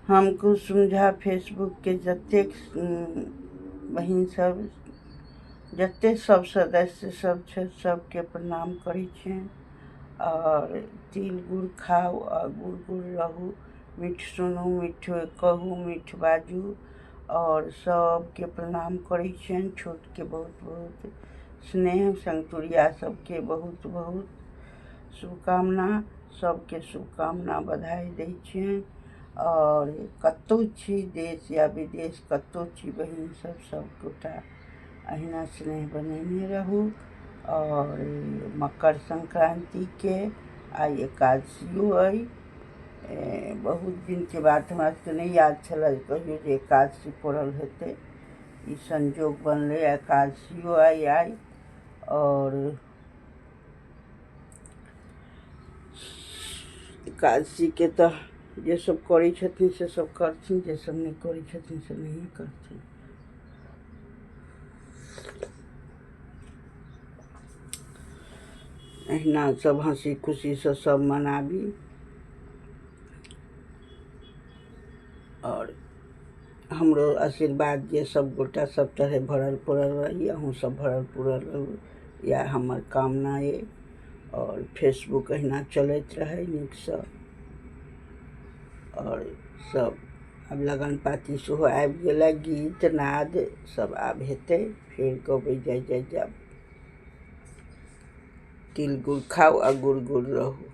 हम कुसुम झा फेसबुक के जतेक बहिन सब जते सब सदस्य सब छै सबके प्रणाम करै छियनि। और तिल गुड़ खाउ आ गुड़ गुड़ रहू, मीठ सुनू मीठ कहू मीठ बाजू। और सबके प्रणाम करै छियनि। छोटके बहुत बहुत स्नेह, संगतुरिया सबके बहुत बहुत शुभकामना, सबके शुभकामना बधाई दै छियनि। और कतौ छी देश या विदेश कतौ छी बहिन सब गोटा अहिना स्नेह बनेने रहू। और मकर संक्रांति के आई एकादशियो अइ। बहुत दिन के बाद हमरा सबके नहीं याद छलै कहियो जे एकादशी पड़ल हेतै, ई संजोग बनलै एकादशियो आई। और एकादशी के तो जे सब करै छथिन से सब करथिन, जे सब नहीं करै छथिन से नहीं करथिन। अहिना सब हंसी खुशी से सब मनाबी। और हमरो आशीर्वाद जे सब गोटा सब तरह भरल पुरल रही, अहूँ सब भरल पुरल रहू, या हमर कामना है। और फेसबुक अहिना चलैत रहे नीकसँ। और सब आब लगन पाती सेहो आबि गेलै, गीत नाद सब आब हेतै, फेर गबै जाय जाब। तिल गुड़ खाउ आ गुड़ गुड़ रहू।